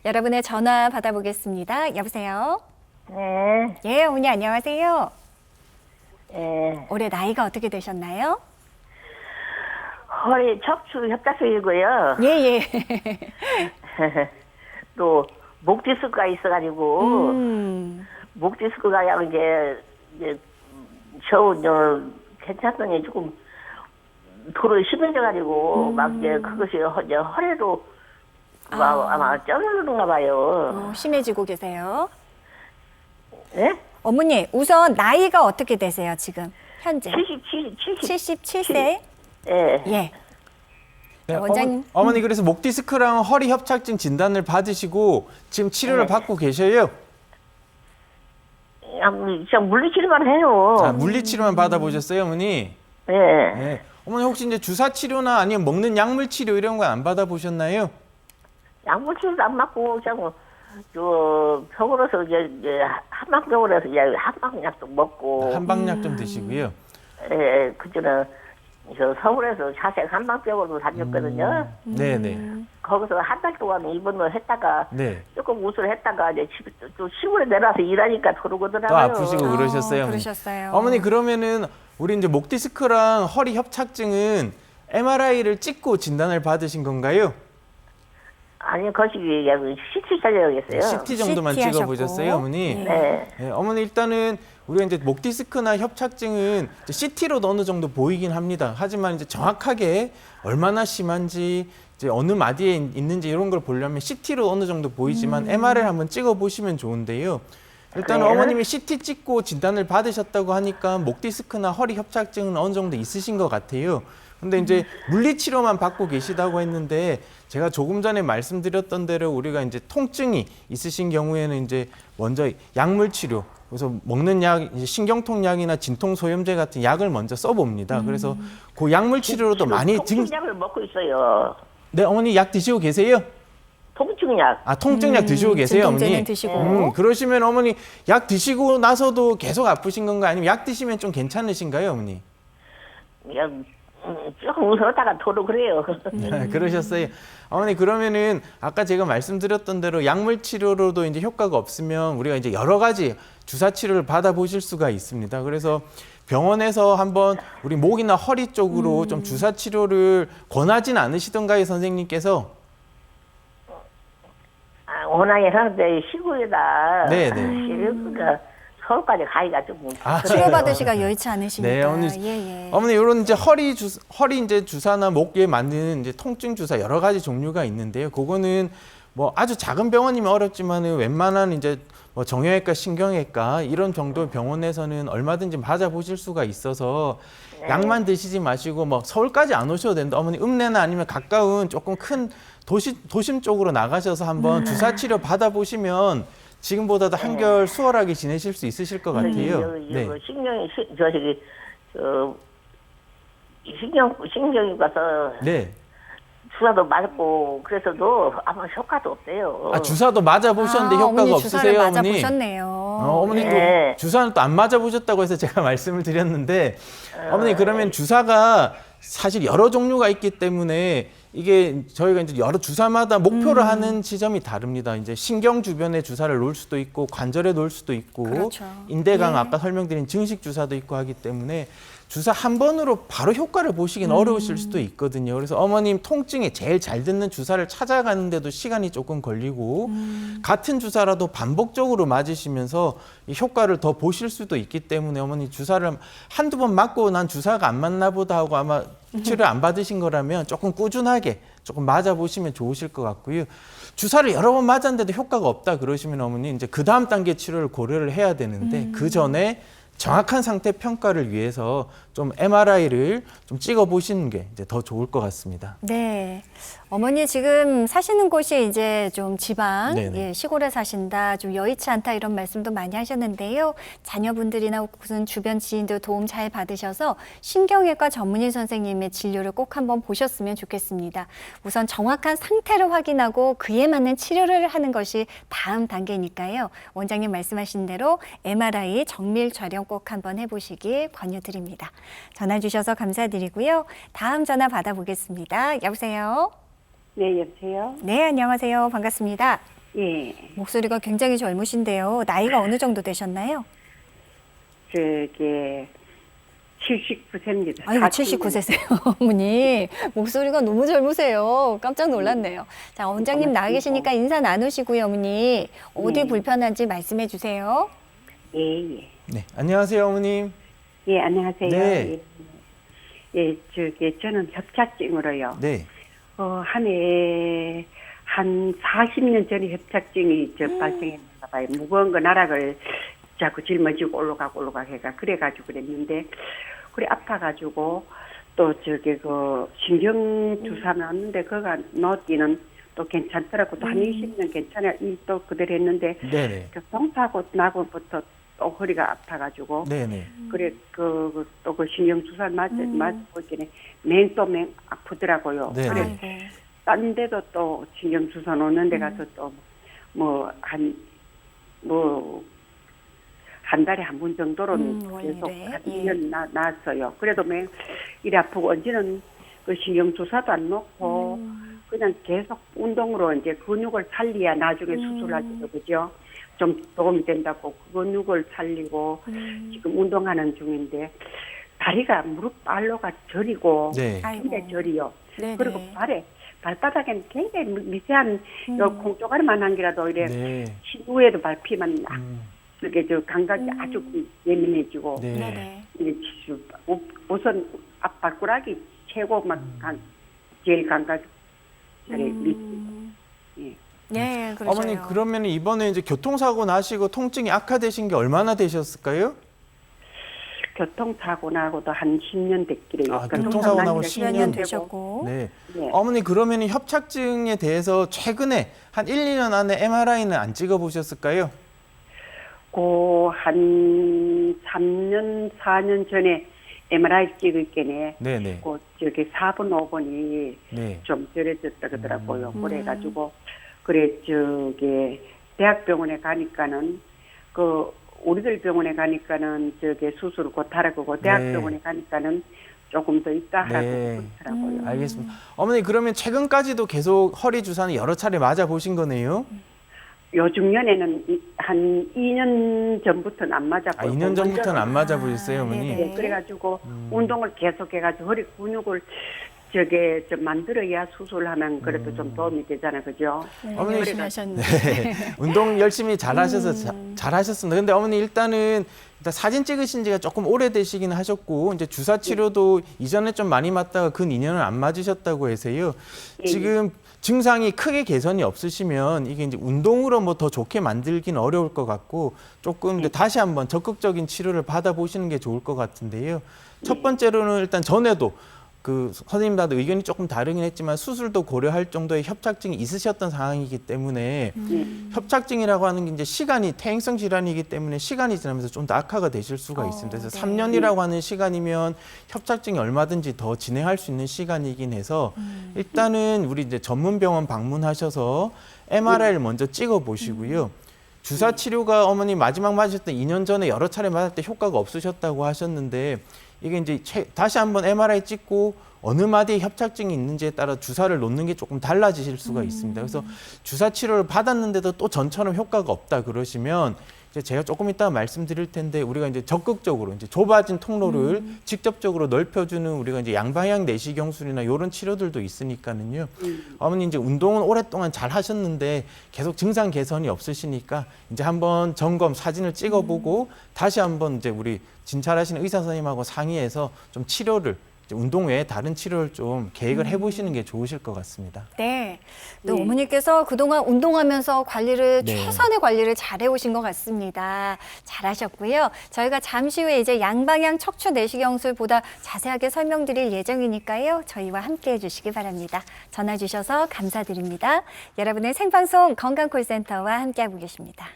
여러분의 전화 받아보겠습니다. 여보세요? 네, 예, 어머니 안녕하세요. 예. 올해 나이가 어떻게 되셨나요? 허리 척추 협착증이고요. 예, 예. 또 목 디스크가 있어가지고 목 디스크가 약 이제 겨우 괜찮더니 조금 도로 심해져가지고 막 이제 그것이 이제 허리로 아마 쪄르는가 봐요. 심해지고 계세요. 네? 어머니, 우선 나이가 어떻게 되세요, 지금? 현재? 77세? 예. 예. 네, 원장님. 어머니 그래서 목 디스크랑 허리 협착증 진단을 받으시고 지금 치료를 받고 계셔요. 그냥 물리치료만 해요. 자, 물리치료만 받아보셨어요, 어머니? 예. 네. 어머니 혹시 이제 주사 치료나 아니면 먹는 약물 치료 이런 거 안 받아보셨나요? 약물치료도 안 맞고 그냥 저 병원에서 이제 한방병원에서 이제 한방약도 먹고. 한방약 좀 드시고요. 예, 그전에 저 서울에서 자색 한방병원으로 다녔거든요. 네네. 거기서 한 달 동안 입원을 했다가 네. 조금 우술했다가 이제 또 시골에 내려와서 일하니까 또 돌아오더라고요. 아프시고 그러셨어요, 어머니. 그러셨어요. 어머니 그러면은 우리 이제 목 디스크랑 허리 협착증은 MRI를 찍고 진단을 받으신 건가요? 아니 거시기 CT 촬영했어요. CT 정도만 CT 찍어보셨어요, 하셨고. 어머니? 네. 네, 어머니 일단은 우리가 이제 목 디스크나 협착증은 CT로도 어느 정도 보이긴 합니다. 하지만 이제 정확하게 얼마나 심한지 이제 어느 마디에 있는지 이런 걸 보려면 CT로 어느 정도 보이지만 MRI를 한번 찍어 보시면 좋은데요. 일단 그래요? 어머님이 CT 찍고 진단을 받으셨다고 하니까 목 디스크나 허리 협착증은 어느 정도 있으신 것 같아요. 근데 이제 물리치료만 받고 계시다고 했는데 제가 조금 전에 말씀드렸던 대로 우리가 이제 통증이 있으신 경우에는 이제 먼저 약물 치료, 그래서 먹는 약, 이제 신경통약이나 진통소염제 같은 약을 먼저 써봅니다. 그래서 그 약물 치료로도 많이 통증약을 먹고 있어요. 네, 어머니 약 드시고 계세요? 통증약. 아, 통증약 드시고 계세요, 진통제는 어머니? 드시고. 그러시면 어머니 약 드시고 나서도 계속 아프신 건가요? 아니면 약 드시면 좀 괜찮으신가요, 어머니? 그냥 조금 웃었다가 도로 그래요. 그러셨어요. 어머니 그러면은 아까 제가 말씀드렸던 대로 약물 치료로도 이제 효과가 없으면 우리가 이제 여러 가지 주사 치료를 받아보실 수가 있습니다. 그래서 병원에서 한번 우리 목이나 허리 쪽으로 좀 주사 치료를 권하진 않으시던가요, 선생님께서? 워낙에 하는데 시골에다. 네네. 그러니까 서울까지 가기가 조금. 치료받으시가 여의치 않으시니까. 네, 어머니. 예, 예. 어머니 이런 이제 허리 이제 주사나 목에 맞는 이제 통증 주사 여러 가지 종류가 있는데요. 그거는 뭐 아주 작은 병원이면 어렵지만은 웬만한 이제 뭐 정형외과, 신경외과 이런 정도 병원에서는 얼마든지 맞아보실 수가 있어서 약만 드시지 마시고 뭐 서울까지 안 오셔도 되는데 어머니 읍내나 아니면 가까운 조금 큰 도심 쪽으로 나가셔서 한번 주사 치료 받아보시면 지금보다도 한결 수월하게 지내실 수 있으실 것 같아요. 네. 신경이 가서 네. 주사도 맞고 그래서도 아무 효과도 없대요. 아, 주사도 맞아보셨는데 효과가 어머니 없으세요, 주사를 어머니? 맞아보셨네요. 어머니 네. 주사는 또 안 맞아보셨다고 해서 제가 말씀을 드렸는데 어머니 그러면 주사가 사실 여러 종류가 있기 때문에 이게 저희가 이제 여러 주사마다 목표를 하는 지점이 다릅니다. 이제 신경 주변에 주사를 놓을 수도 있고 관절에 놓을 수도 있고 그렇죠. 인대강 예. 아까 설명드린 증식 주사도 있고 하기 때문에 주사 한 번으로 바로 효과를 보시긴 어려우실 수도 있거든요. 그래서 어머님 통증에 제일 잘 듣는 주사를 찾아가는데도 시간이 조금 걸리고 같은 주사라도 반복적으로 맞으시면서 이 효과를 더 보실 수도 있기 때문에 어머니 주사를 한두 번 맞고 난 주사가 안 맞나 보다 하고 아마 치료 안 받으신 거라면 조금 꾸준하게 조금 맞아보시면 좋으실 것 같고요. 주사를 여러 번 맞았는데도 효과가 없다 그러시면 어머니 이제 그 다음 단계 치료를 고려를 해야 되는데 그 전에 정확한 상태 평가를 위해서 좀 MRI를 좀 찍어 보시는 게 이제 더 좋을 것 같습니다. 네. 어머니 지금 사시는 곳이 이제 좀 지방, 네네. 예, 시골에 사신다, 좀 여의치 않다 이런 말씀도 많이 하셨는데요. 자녀분들이나 무슨 주변 지인들 도움 잘 받으셔서 신경외과 전문의 선생님의 진료를 꼭 한번 보셨으면 좋겠습니다. 우선 정확한 상태를 확인하고 그에 맞는 치료를 하는 것이 다음 단계니까요. 원장님 말씀하신 대로 MRI 정밀 촬영 꼭 한번 해보시길 권유드립니다. 전화 주셔서 감사드리고요. 다음 전화 받아보겠습니다. 여보세요? 네, 여보세요? 네, 안녕하세요. 반갑습니다. 예, 목소리가 굉장히 젊으신데요. 나이가 어느 정도 되셨나요? 저게 79세입니다. 아이고, 79세세요, 어머니. 목소리가 너무 젊으세요. 깜짝 놀랐네요. 자, 원장님 나와 계시니까 인사 나누시고요, 어머니. 어디 네. 불편한지 말씀해 주세요. 예, 예. 네, 안녕하세요, 어머님. 예, 안녕하세요. 네. 예, 저는 협착증으로요. 네. 한 해, 한 40년 전에 협착증이 발생했나 봐요. 무거운 거 나락을 자꾸 짊어지고 올라가고 해가 그래가지고 그랬는데, 그래 아파가지고 또 신경 주사 놨는데 그가 넣었기는 또 괜찮더라고. 또 한 20년 괜찮아. 또 그대로 했는데, 네네. 교통사고 나고부터 또 허리가 아파가지고, 네네. 그래 또 그 신경 주사 맞고 있기는 맹 아프더라고요. 네. 그래 아이고. 딴 데도 또 신경 주사 놓는 데 가서 또 한 달에 한 번 정도는 계속 원래, 한 예. 2년 나왔어요. 그래도 맹 이리 아프고 언제는 그 신경 주사도 안 놓고 그냥 계속 운동으로 이제 근육을 살려야 나중에 수술할 때도 그죠? 좀 도움이 된다고 근육을 살리고 지금 운동하는 중인데 다리가 무릎 발로가 저리고 네. 굉장히 저리요. 네네. 그리고 발바닥에는 굉장히 미세한 요 콩조가리만한 게라도 이래 네. 신우에도 밟히면 그게 감각이 아주 예민해지고 네. 네네. 이게 우선 앞발가락이 최고 제일 감각이 예. 네, 그러죠. 어머니 그러면 이번에 이제 교통사고 나시고 통증이 악화되신 게 얼마나 되셨을까요? 교통사고 나고도 한 10년 됐기래요. 아, 교통사고 나고 10년 10년 되셨고. 네. 네. 어머니 그러면 협착증에 대해서 최근에 한 1, 2년 안에 MRI는 안 찍어 보셨을까요? 한 3년, 4년 전에 MRI 찍을 게네. 네네. 4번, 5번이 네. 좀 덜해졌다 그러더라고요. 그래가지고, 대학병원에 가니까는, 우리들 병원에 가니까는 수술 곧 하라고, 대학병원에 가니까는 조금 더 있다 하라고 네. 그러더라고요. 알겠습니다. 어머니 그러면 최근까지도 계속 허리 주사는 여러 차례 맞아 보신 거네요? 요중년에는 한 2년 전부터는 안 맞았고. 아, 2년 전부터는 안 맞아 보셨어요, 어머니? 네네. 네, 그래가지고 운동을 계속해가지고 허리 근육을 좀 만들어야 수술하면 그래도 좀 도움이 되잖아, 그죠? 네, 어머니 열심히 하셨는데. 운동 열심히 잘하셨습니다. 근데 어머니 일단 사진 찍으신 지가 조금 오래되시긴 하셨고 이제 주사 치료도 이전에 좀 많이 맞다가 근 2년을 안 맞으셨다고 해서요. 예. 지금 증상이 크게 개선이 없으시면 이게 이제 운동으로 뭐 더 좋게 만들긴 어려울 것 같고 조금 이제 다시 한번 적극적인 치료를 받아보시는 게 좋을 것 같은데요. 첫 번째로는 일단 전에도 선생님들도 의견이 조금 다르긴 했지만 수술도 고려할 정도의 협착증이 있으셨던 상황이기 때문에 협착증이라고 하는 게 이제 퇴행성 질환이기 때문에 시간이 지나면서 좀 더 악화가 되실 수가 있습니다. 그래서 네. 3년이라고 하는 시간이면 협착증이 얼마든지 더 진행할 수 있는 시간이긴 해서 일단은 우리 이제 전문 병원 방문하셔서 MRI를 먼저 찍어 보시고요. 주사 치료가 어머니 마지막 맞으셨던 2년 전에 여러 차례 맞을 때 효과가 없으셨다고 하셨는데 이게 이제 다시 한번 MRI 찍고 어느 마디에 협착증이 있는지에 따라 주사를 놓는 게 조금 달라지실 수가 있습니다. 그래서 주사 치료를 받았는데도 또 전처럼 효과가 없다 그러시면 이제 제가 조금 이따가 말씀드릴 텐데 우리가 이제 적극적으로 이제 좁아진 통로를 직접적으로 넓혀주는 우리가 이제 양방향 내시경술이나 이런 치료들도 있으니까는요. 어머니 이제 운동은 오랫동안 잘 하셨는데 계속 증상 개선이 없으시니까 이제 한번 점검 사진을 찍어보고 다시 한번 이제 우리 진찰하시는 의사 선생님하고 상의해서 좀 치료를 이제 운동 외에 다른 치료를 좀 계획을 해보시는 게 좋으실 것 같습니다. 네. 또 네. 어머니께서 그동안 운동하면서 네. 최선의 관리를 잘해 오신 것 같습니다. 잘하셨고요. 저희가 잠시 후에 이제 양방향 척추 내시경술보다 자세하게 설명드릴 예정이니까요. 저희와 함께 해주시기 바랍니다. 전화 주셔서 감사드립니다. 여러분의 생방송 건강콜센터와 함께하고 계십니다.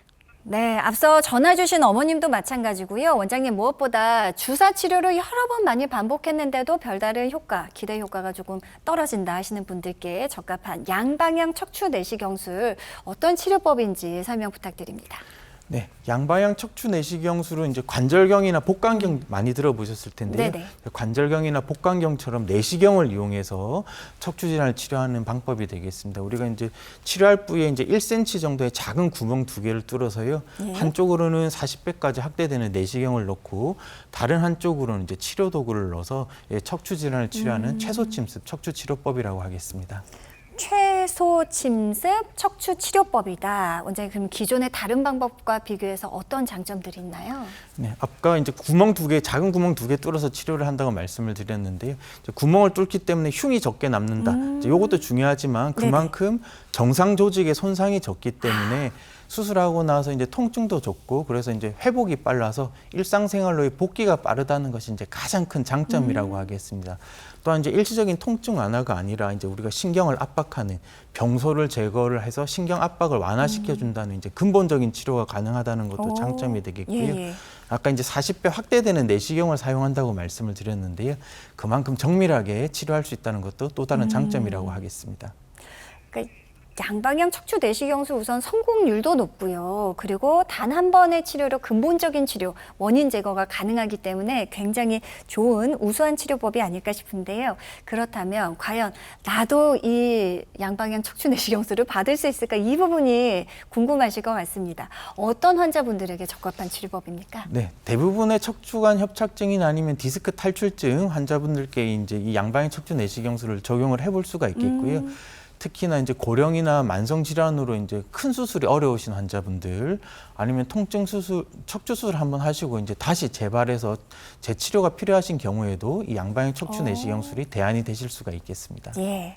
네, 앞서 전화 주신 어머님도 마찬가지고요. 원장님 무엇보다 주사 치료를 여러 번 많이 반복했는데도 별다른 효과, 기대 효과가 조금 떨어진다 하시는 분들께 적합한 양방향 척추 내시경술 어떤 치료법인지 설명 부탁드립니다. 네, 양방향 척추 내시경술은 이제 관절경이나 복강경 많이 들어보셨을 텐데요. 네네. 관절경이나 복강경처럼 내시경을 이용해서 척추 질환을 치료하는 방법이 되겠습니다. 우리가 이제 치료할 부위에 이제 1cm 정도의 작은 구멍 2개를 뚫어서요. 네. 한쪽으로는 40배까지 확대되는 내시경을 넣고 다른 한쪽으로는 이제 치료 도구를 넣어서 척추 질환을 치료하는 최소 침습 척추 치료법이라고 하겠습니다. 최소 침습 척추 치료법이다. 원장님, 그럼 기존의 다른 방법과 비교해서 어떤 장점들이 있나요? 네, 아까 이제 구멍 2개, 작은 구멍 2개 뚫어서 치료를 한다고 말씀을 드렸는데요. 이제 구멍을 뚫기 때문에 흉이 적게 남는다. 이제 이것도 중요하지만 그만큼 정상 조직의 손상이 적기 때문에 수술하고 나서 이제 통증도 적고 그래서 이제 회복이 빨라서 일상생활로의 복귀가 빠르다는 것이 이제 가장 큰 장점이라고 하겠습니다. 또한 이제 일시적인 통증 완화가 아니라 이제 우리가 신경을 압박하는 병소를 제거를 해서 신경 압박을 완화시켜 준다는 이제 근본적인 치료가 가능하다는 것도 장점이 되겠고요. 예. 아까 이제 40배 확대되는 내시경을 사용한다고 말씀을 드렸는데요. 그만큼 정밀하게 치료할 수 있다는 것도 또 다른 장점이라고 하겠습니다. 그러니까 양방향 척추 내시경술 우선 성공률도 높고요. 그리고 단 한 번의 치료로 근본적인 치료, 원인 제거가 가능하기 때문에 굉장히 좋은 우수한 치료법이 아닐까 싶은데요. 그렇다면 과연 나도 이 양방향 척추 내시경술을 받을 수 있을까? 이 부분이 궁금하실 것 같습니다. 어떤 환자분들에게 적합한 치료법입니까? 네, 대부분의 척추관 협착증이나 아니면 디스크 탈출증 환자분들께 이제 이 양방향 척추 내시경술을 적용을 해볼 수가 있겠고요. 특히나 이제 고령이나 만성 질환으로 이제 큰 수술이 어려우신 환자분들 아니면 통증 수술, 척추 수술 한번 하시고 이제 다시 재발해서 재치료가 필요하신 경우에도 이 양방향 척추 내시경술이 대안이 되실 수가 있겠습니다. 예.